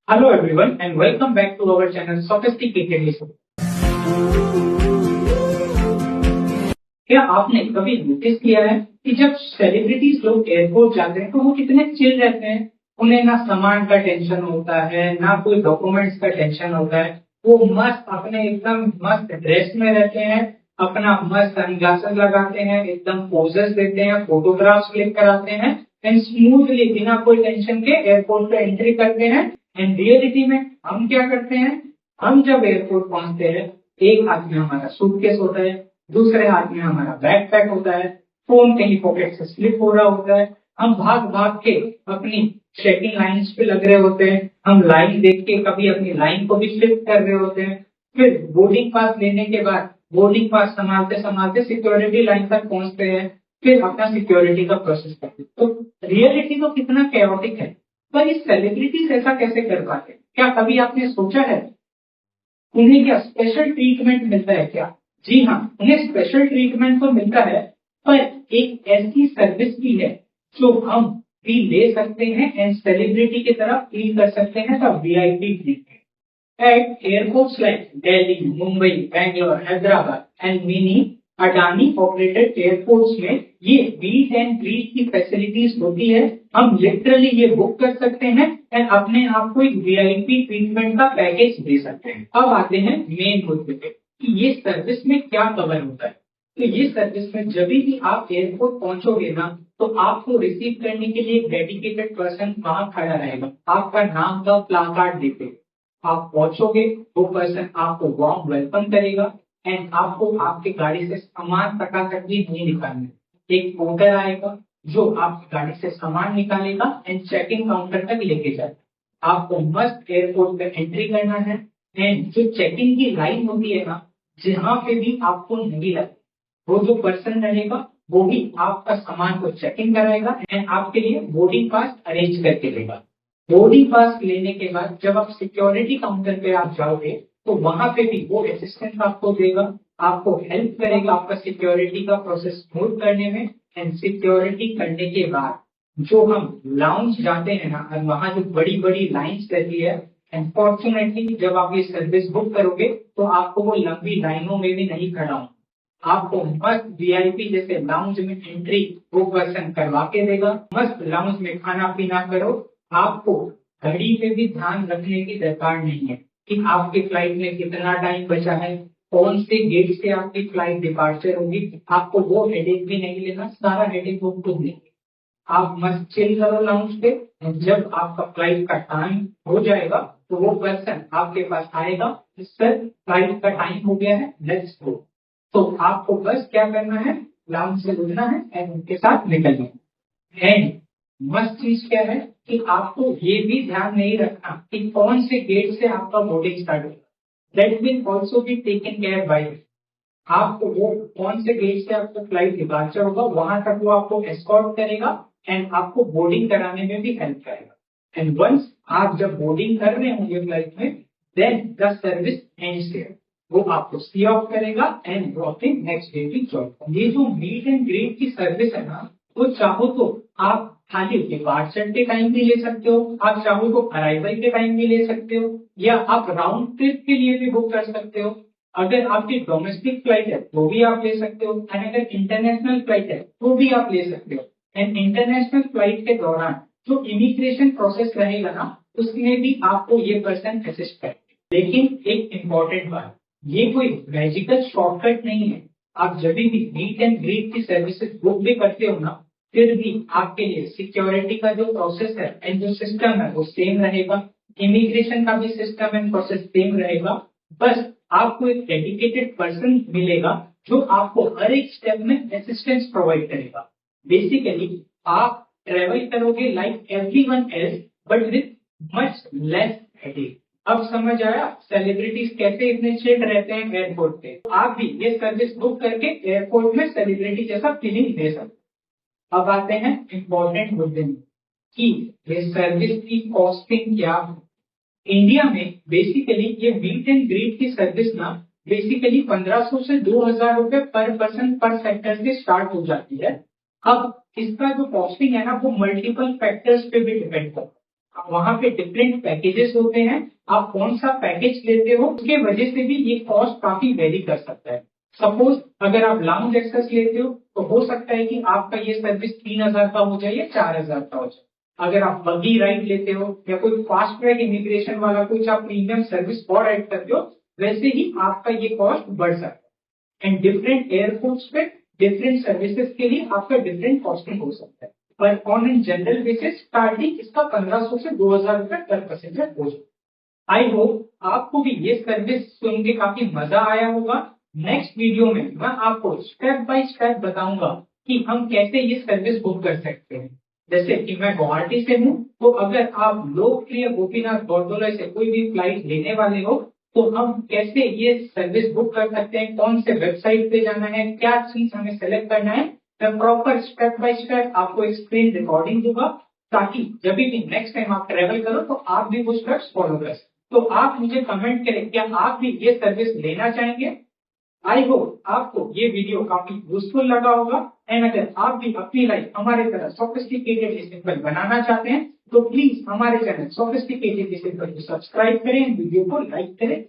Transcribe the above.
Hello everyone and welcome back to our channel Sophisticated Listening। क्या आपने कभी notice किया है कि जब सेलिब्रिटीज लोग एयरपोर्ट जाते हैं तो वो कितने चिल रहते हैं। उन्हें ना सामान का टेंशन होता है ना कोई डॉक्यूमेंट्स का टेंशन होता है। वो मस्त अपने एकदम मस्त ड्रेस में रहते हैं, अपना मस्त सनग्लासेस लगाते हैं, एकदम पोजेस देते हैं, फोटोग्राफ्स क्लिक कराते हैं एंड स्मूथली बिना कोई टेंशन के एयरपोर्ट पे एंट्री करते हैं। एंड रियलिटी में हम क्या करते हैं, हम जब एयरपोर्ट पहुंचते हैं एक हाथ में हमारा सूटकेस होता है, दूसरे हाथ में हमारा बैकपैक होता है, फोन कहीं पॉकेट से स्लिप हो रहा होता है। हम भाग भाग के अपनी चेकिंग लाइंस पे लग रहे होते हैं, हम लाइन देख के कभी अपनी लाइन को भी स्लिप कर रहे होते हैं। फिर बोर्डिंग पास लेने के बाद बोर्डिंग पास संभालते संभालते सिक्योरिटी लाइन तक पहुंचते हैं, फिर अपना सिक्योरिटी का प्रोसेस करते हैं। तो रियलिटी तो कितना कैओटिक है, पर इस सेलिब्रिटीज ऐसा कैसे कर पाते हैं? क्या कभी आपने सोचा है उन्हें क्या स्पेशल ट्रीटमेंट मिलता है क्या? जी हाँ, उन्हें स्पेशल ट्रीटमेंट तो मिलता है, पर एक ऐसी सर्विस भी है जो हम भी ले सकते हैं एंड सेलिब्रिटी की तरह फील कर सकते हैं the VIP treatment. At airports like Delhi, Mumbai, Bangalore, Hyderabad and many Adani operated airports में ये मीट एंड ग्रीट की फैसिलिटीज होती है। हम लिटरली ये बुक कर सकते हैं एंड अपने आप को एक वीआईपी ट्रीटमेंट का पैकेज दे सकते हैं। अब आते हैं मेन मुद्दे पे कि ये सर्विस में क्या कवर होता है। तो ये सर्विस में जब भी आप एयरपोर्ट पहुंचोगे ना, तो आपको रिसीव करने के लिए एक डेडिकेटेड पर्सन वहां खड़ा रहेगा, आपका नाम का प्लाकार्ड देते। आप पहुंचोगे, वो पर्सन आपको वार्म वेलकम करेगा एंड आपको आपकी गाड़ी से सामान तक भी नहीं निकालना। एक पोर्टर आएगा जो आपकी गाड़ी से सामान निकालेगा एंड चेकिंग काउंटर तक लेके जाएगा। आपको मस्त एयरपोर्ट पे एंट्री करना है एंड जो चेकिंग की लाइन होती है ना, जहाँ पे भी आपको नहीं लगे, वो जो पर्सन रहेगा वो भी आपका सामान को चेकिंग कराएगा एंड आपके लिए बोर्डिंग पास अरेंज करके देगा। बोर्डिंग पास लेने के बाद जब आप सिक्योरिटी काउंटर पे आप जाओगे तो वहां पे भी वो असिस्टेंट आपको देगा, आपको हेल्प करेगा आपका सिक्योरिटी का प्रोसेस स्मूथ करने में। एंड सिक्योरिटी करने के बाद जो हम लाउंज जाते हैं ना, और वहां जो बड़ी बड़ी लाइंस रहती है, अनफॉर्चुनेटली जब आप ये सर्विस बुक करोगे तो आपको वो लंबी लाइनों में भी नहीं खड़ा हो, आपको मस्त वीआईपी जैसे लाउंज में एंट्री वो पर्सन करवा के देगा। मस्त लाउंज में खाना पीना करो, आपको घड़ी पे भी ध्यान रखने की दरकार नहीं है कि आपकी फ्लाइट में कितना टाइम बचा है, कौन से गेट से आपकी फ्लाइट डिपार्चर होगी। आपको वो हेडेक भी नहीं लेना, सारा हेडेक वो खुद लेंगे। आप मस्त चिल करो लाउंज पे, जब आपका फ्लाइट का टाइम हो जाएगा तो वो पर्सन आपके पास आएगा, सर फ्लाइट का टाइम हो गया है, लेट्स गो। तो आपको बस क्या करना है, लाउंज से उठना है एंड उनके साथ निकलना है। एंड मस्त चीज क्या है कि आपको ये भी ध्यान नहीं रखना कि कौन से गेट से आपका बोर्डिंग स्टार्ट होगा। That will also be taken care by. आपको वो कौन से गेट से आपका फ्लाइट डिपार्चर होगा वहां तक वो आपको एस्कॉर्ट करेगा एंड आपको बोर्डिंग कराने में भी हेल्प करेगा। एंड वंस आप जब बोर्डिंग कर रहे होंगे फ्लाइट में, then the service ends there. वो आपको सी ऑफ करेगा एंड वो अपने नेक्स्ट डे की जॉब। ये जो मीट एंड ग्रीट की सर्विस है ना, वो चाहो तो आप खाली डिपार्चर के टाइम भी ले सकते हो, आप चाहो तो अराइवल के टाइम भी ले सकते हो, या आप राउंड ट्रिप के लिए भी बुक कर सकते हो। अगर आपकी डोमेस्टिक फ्लाइट है तो भी आप ले सकते हो एंड अगर इंटरनेशनल फ्लाइट है तो भी आप ले सकते हो। एंड इंटरनेशनल फ्लाइट के दौरान जो इमिग्रेशन प्रोसेस रहेगा ना, उसमें भी आपको ये पर्सन असिस्ट करेंगे। लेकिन एक इम्पॉर्टेंट बात, ये कोई मैजिकल शॉर्टकट नहीं है। आप जब भी मीट एंड ग्रीट की सर्विसेज बुक भी करते हो ना, फिर भी आपके लिए सिक्योरिटी का जो प्रोसेस है एंड जो सिस्टम है वो सेम रहेगा, इमिग्रेशन का भी सिस्टम एंड प्रोसेस सेम रहेगा। बस आपको एक डेडिकेटेड पर्सन मिलेगा जो आपको हर एक स्टेप में असिस्टेंस प्रोवाइड करेगा। बेसिकली आप ट्रेवल करोगे like everyone else but with much less headache. अब समझ आया सेलिब्रिटीज कैसे इतने चिल रहते हैं एयरपोर्ट पे। तो आप भी ये सर्विस बुक करके एयरपोर्ट में सेलिब्रिटी जैसा फीलिंग दे सकते। अब आते हैं इम्पोर्टेंट मुद्दे में कि ये सर्विस की कॉस्टिंग क्या है। इंडिया में बेसिकली ये मीट एंड ग्रीट की सर्विस ना बेसिकली 1500 से 2000 रुपए पर पर्सन पर सेक्टर से स्टार्ट हो जाती है। अब इसका जो कॉस्टिंग है ना, वो मल्टीपल फैक्टर्स पे भी डिपेंड करता है। वहां पे डिफरेंट पैकेजेस होते हैं, आप कौन सा पैकेज लेते हो उसके वजह से भी ये कॉस्ट काफी वेरी कर सकता है। सपोज अगर आप लाउंज एक्सेस लेते हो तो हो सकता है कि आपका ये सर्विस 3,000 का हो जाए या 4,000 का हो जाए। अगर आप बगी राइड लेते हो या कोई फास्ट ट्रैक इमिग्रेशन वाला कुछ आप प्रीमियम सर्विस और ऐड करते हो, वैसे ही आपका ये कॉस्ट बढ़ सकता है। एंड डिफरेंट एयरपोर्ट्स पे डिफरेंट सर्विसेज के लिए आपका डिफरेंट कॉस्टिंग हो सकता है, पर on in general basis starting इसका 1,500 से 2,000 रुपए पर पैसेंजर हो जाए। आई होप आपको भी ये सर्विस सुन के काफी मजा आया होगा। नेक्स्ट वीडियो में मैं आपको स्टेप बाय स्टेप बताऊंगा कि हम कैसे ये सर्विस बुक कर सकते हैं। जैसे कि मैं गुवाहाटी से हूँ, तो अगर आप लोकप्रिय गोपीनाथ बरदोलाई से कोई भी फ्लाइट लेने वाले हो तो हम कैसे ये सर्विस बुक कर सकते हैं, कौन से वेबसाइट पे जाना है, क्या चीज हमें सेलेक्ट करना है, मैं प्रॉपर स्टेप बाय स्टेप आपको एक स्क्रीन रिकॉर्डिंग दूंगा, ताकि जब भी नेक्स्ट टाइम आप ट्रेवल करो तो आप भी वो स्टेप्स फॉलो कर सकें। तो आप मुझे कमेंट करें क्या आप भी ये सर्विस लेना चाहेंगे। आई होप आपको ये वीडियो काफी यूजफुल लगा होगा। एंड अगर आप भी अपनी लाइफ हमारे तरह सोफिस्टिकेटेड सिंपल बनाना चाहते हैं तो प्लीज हमारे चैनल सोफिस्टिकेटेड सिंपल को सब्सक्राइब करें, वीडियो को लाइक करें।